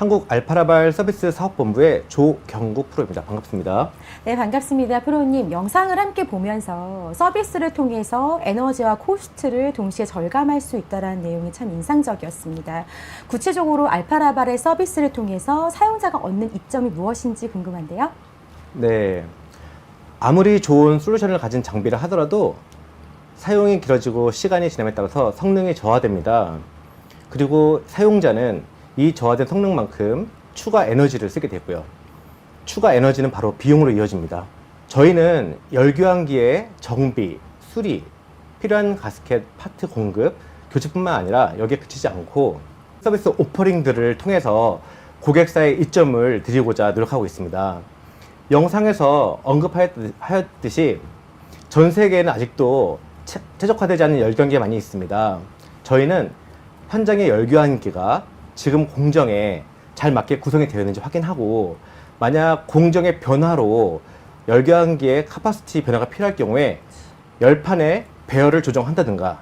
한국 알파라발 서비스 사업본부의 조경국 프로입니다. 반갑습니다. 네, 반갑습니다. 프로님. 영상을 함께 보면서 서비스를 통해서 에너지와 코스트를 동시에 절감할 수 있다는 내용이 참 인상적이었습니다. 구체적으로 알파라발의 서비스를 통해서 사용자가 얻는 이점이 무엇인지 궁금한데요. 네. 아무리 좋은 솔루션을 가진 장비를 하더라도 사용이 길어지고 시간이 지남에 따라서 성능이 저하됩니다. 그리고 사용자는 이 저하된 성능만큼 추가 에너지를 쓰게 되고요. 추가 에너지는 바로 비용으로 이어집니다. 저희는 열교환기의 정비, 수리, 필요한 가스켓 파트 공급, 교체뿐만 아니라 여기에 그치지 않고 서비스 오퍼링들을 통해서 고객사의 이점을 드리고자 노력하고 있습니다. 영상에서 언급하였듯이 전 세계에는 아직도 최적화되지 않은 열교환기가 많이 있습니다. 저희는 현장의 열교환기가 지금 공정에 잘 맞게 구성이 되어 있는지 확인하고, 만약 공정의 변화로 열교환기의 카파시티 변화가 필요할 경우에 열판의 배열을 조정한다든가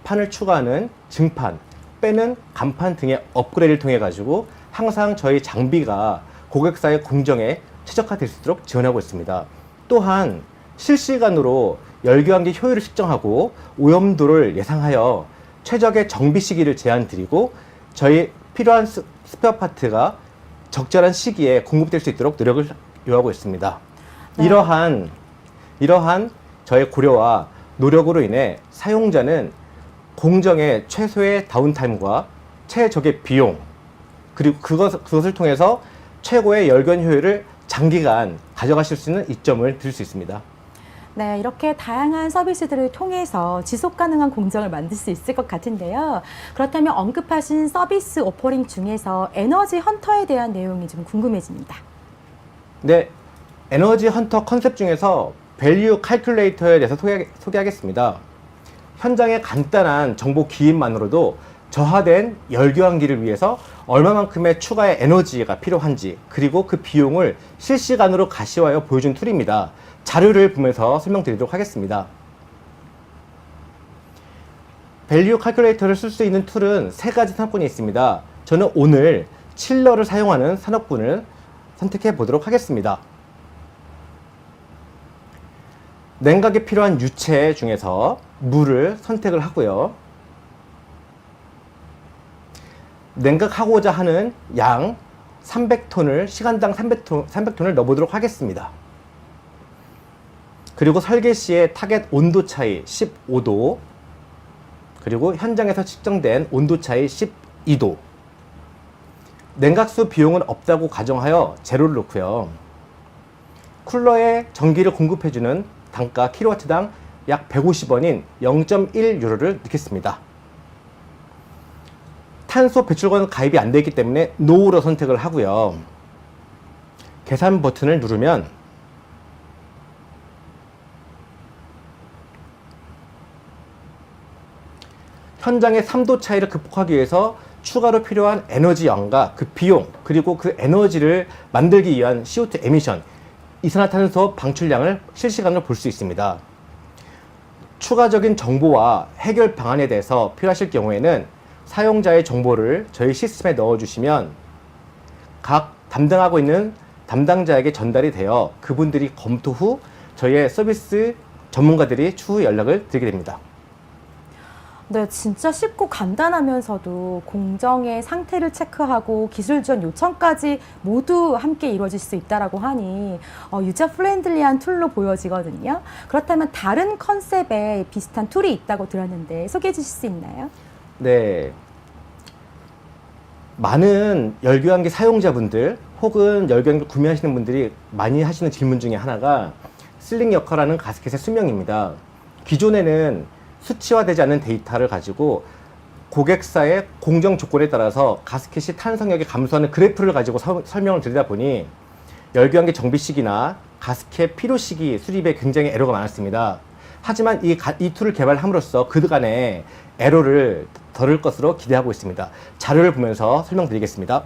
판을 추가하는 증판, 빼는 간판 등의 업그레이드를 통해 가지고 항상 저희 장비가 고객사의 공정에 최적화될 수 있도록 지원하고 있습니다. 또한 실시간으로 열교환기 효율을 측정하고 오염도를 예상하여 최적의 정비 시기를 제한 드리고 저희 필요한 스페어 파트가 적절한 시기에 공급될 수 있도록 노력을 요하고 있습니다. 네. 이러한 저의 고려와 노력으로 인해 사용자는 공정의 최소의 다운타임과 최적의 비용, 그리고 그것을 통해서 최고의 열교환 효율을 장기간 가져가실 수 있는 이점을 드릴 수 있습니다. 네, 이렇게 다양한 서비스들을 통해서 지속 가능한 공정을 만들 수 있을 것 같은데요. 그렇다면 언급하신 서비스 오퍼링 중에서 에너지 헌터에 대한 내용이 좀 궁금해집니다. 네, 에너지 헌터 컨셉 중에서 밸류 칼큘레이터에 대해서 소개하겠습니다. 현장의 간단한 정보 기입만으로도 저하된 열교환기를 위해서 얼마만큼의 추가의 에너지가 필요한지, 그리고 그 비용을 실시간으로 가시화하여 보여준 툴입니다. 자료를 보면서 설명드리도록 하겠습니다. 밸류 칼큘레이터를 쓸 수 있는 툴은 세 가지 산업군이 있습니다. 저는 오늘 칠러를 사용하는 산업군을 선택해 보도록 하겠습니다. 냉각에 필요한 유체 중에서 물을 선택을 하고요. 냉각하고자 하는 양 300톤을 시간당 300톤을 넣어보도록 하겠습니다. 그리고 설계 시의 타겟 온도 차이 15도, 그리고 현장에서 측정된 온도 차이 12도. 냉각수 비용은 없다고 가정하여 제로를 놓고요. 쿨러에 전기를 공급해주는 단가 킬로와트당 약 150원인 0.1유로를 넣겠습니다. 탄소 배출권 가입이 안 되어 있기 때문에 NO로 선택을 하고요. 계산 버튼을 누르면 현장의 3도 차이를 극복하기 위해서 추가로 필요한 에너지량과 그 비용, 그리고 그 에너지를 만들기 위한 CO2 에미션, 이산화탄소 방출량을 실시간으로 볼 수 있습니다. 추가적인 정보와 해결 방안에 대해서 필요하실 경우에는 사용자의 정보를 저희 시스템에 넣어주시면 각 담당하고 있는 담당자에게 전달이 되어 그분들이 검토 후 저희의 서비스 전문가들이 추후 연락을 드리게 됩니다. 네, 진짜 쉽고 간단하면서도 공정의 상태를 체크하고 기술 지원 요청까지 모두 함께 이루어질 수 있다라고 하니 유저 프렌들리한 툴로 보여지거든요. 그렇다면 다른 컨셉에 비슷한 툴이 있다고 들었는데 소개해 주실 수 있나요? 네. 많은 열교환기 사용자분들 혹은 열교환기 구매하시는 분들이 많이 하시는 질문 중에 하나가 실링 역할하는 가스켓의 수명입니다. 기존에는 수치화되지 않는 데이터를 가지고 고객사의 공정 조건에 따라서 가스켓이 탄성력이 감소하는 그래프를 가지고 설명을 드리다 보니 열교환기 정비 시기나 가스켓 필요 시기 수립에 굉장히 에러가 많았습니다. 하지만 이 툴을 개발함으로써 그간의 에러를 덜을 것으로 기대하고 있습니다. 자료를 보면서 설명드리겠습니다.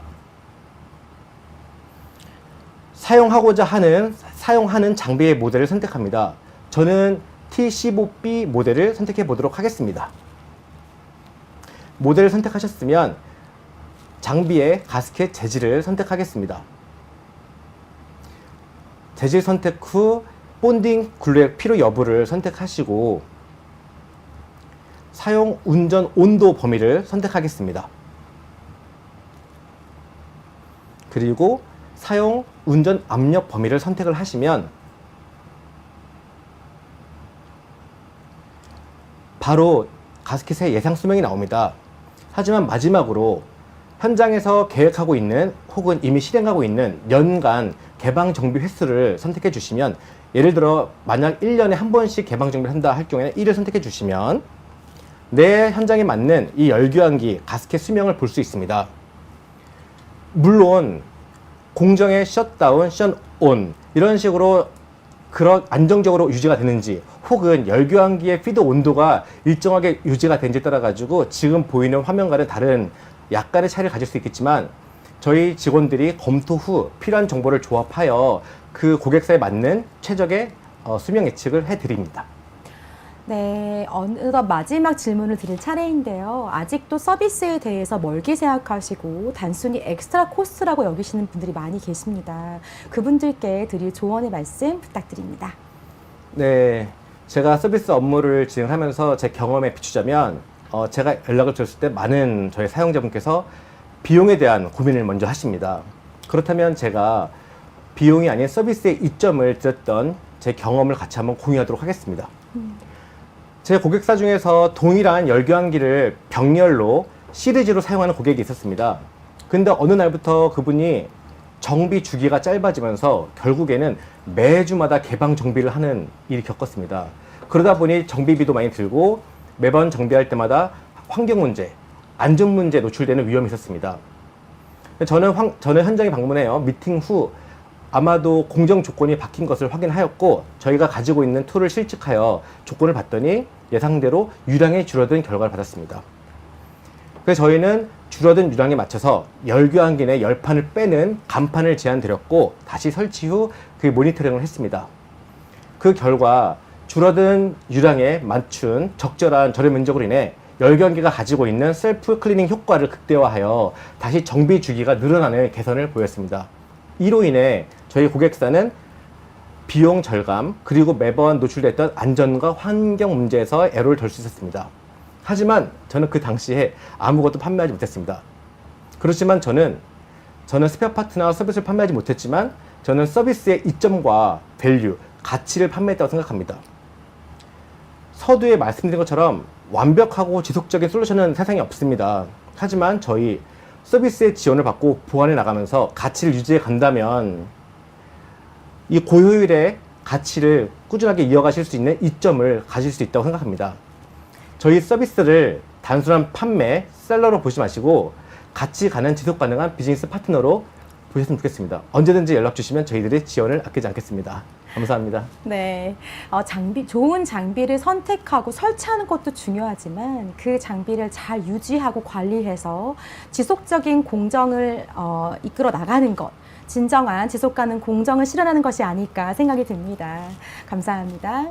사용하는 장비의 모델을 선택합니다. 저는 T15B 모델을 선택해 보도록 하겠습니다. 모델을 선택하셨으면 장비의 가스켓 재질을 선택하겠습니다. 재질 선택 후 본딩 글루의 필요 여부를 선택하시고 사용 운전 온도 범위를 선택하겠습니다. 그리고 사용 운전 압력 범위를 선택을 하시면 바로 가스켓의 예상 수명이 나옵니다. 하지만 마지막으로 현장에서 계획하고 있는 혹은 이미 실행하고 있는 연간 개방 정비 횟수를 선택해 주시면, 예를 들어 만약 1년에 한 번씩 개방 정비를 한다 할 경우에는 1을 선택해 주시면 내 현장에 맞는 이 열교환기 가스켓 수명을 볼 수 있습니다. 물론 공정의 셧다운, 셧온 이런 식으로 안정적으로 유지가 되는지, 혹은 열교환기의 피드 온도가 일정하게 유지가 되는지에 따라 가지고 지금 보이는 화면과는 다른 약간의 차이를 가질 수 있겠지만, 저희 직원들이 검토 후 필요한 정보를 조합하여 그 고객사에 맞는 최적의 수명 예측을 해드립니다. 네, 어느덧 마지막 질문을 드릴 차례인데요. 아직도 서비스에 대해서 멀게 생각하시고 단순히 엑스트라 코스트라고 여기시는 분들이 많이 계십니다. 그분들께 드릴 조언의 말씀 부탁드립니다. 네, 제가 서비스 업무를 진행하면서 제 경험에 비추자면 제가 연락을 드렸을 때 많은 저희 사용자분께서 비용에 대한 고민을 먼저 하십니다. 그렇다면 제가 비용이 아닌 서비스의 이점을 드렸던 제 경험을 같이 한번 공유하도록 하겠습니다. 제 고객사 중에서 동일한 열교환기를 병렬로 시리즈로 사용하는 고객이 있었습니다. 근데 어느 날부터 그분이 정비 주기가 짧아지면서 결국에는 매주마다 개방 정비를 하는 일이 겪었습니다. 그러다 보니 정비비도 많이 들고 매번 정비할 때마다 환경 문제, 안전 문제에 노출되는 위험이 있었습니다. 저는 현장에 방문해요. 미팅 후 아마도 공정 조건이 바뀐 것을 확인하였고, 저희가 가지고 있는 툴을 실측하여 조건을 봤더니 예상대로 유량이 줄어든 결과를 받았습니다. 그래서 저희는 줄어든 유량에 맞춰서 열교환기 내 열판을 빼는 간판을 제안드렸고, 다시 설치 후 그 모니터링을 했습니다. 그 결과 줄어든 유량에 맞춘 적절한 절여 면적으로 인해 열교환기가 가지고 있는 셀프 클리닝 효과를 극대화하여 다시 정비 주기가 늘어나는 개선을 보였습니다. 이로 인해 저희 고객사는 비용 절감, 그리고 매번 노출됐던 안전과 환경 문제에서 애로를 덜 수 있었습니다. 하지만 저는 그 당시에 아무것도 판매하지 못했습니다. 그렇지만 저는 스페어 파트나 서비스를 판매하지 못했지만 저는 서비스의 이점과 밸류, 가치를 판매했다고 생각합니다. 서두에 말씀드린 것처럼 완벽하고 지속적인 솔루션은 세상에 없습니다. 하지만 저희 서비스의 지원을 받고 보완해 나가면서 가치를 유지해 간다면 이 고효율의 가치를 꾸준하게 이어가실 수 있는 이점을 가질 수 있다고 생각합니다. 저희 서비스를 단순한 판매, 셀러로 보지 마시고 같이 가는 지속 가능한 비즈니스 파트너로 보셨으면 좋겠습니다. 언제든지 연락 주시면 저희들이 지원을 아끼지 않겠습니다. 감사합니다. 네, 좋은 장비를 선택하고 설치하는 것도 중요하지만 그 장비를 잘 유지하고 관리해서 지속적인 공정을 이끌어 나가는 것, 진정한 지속 가능 공정을 실현하는 것이 아닐까 생각이 듭니다. 감사합니다.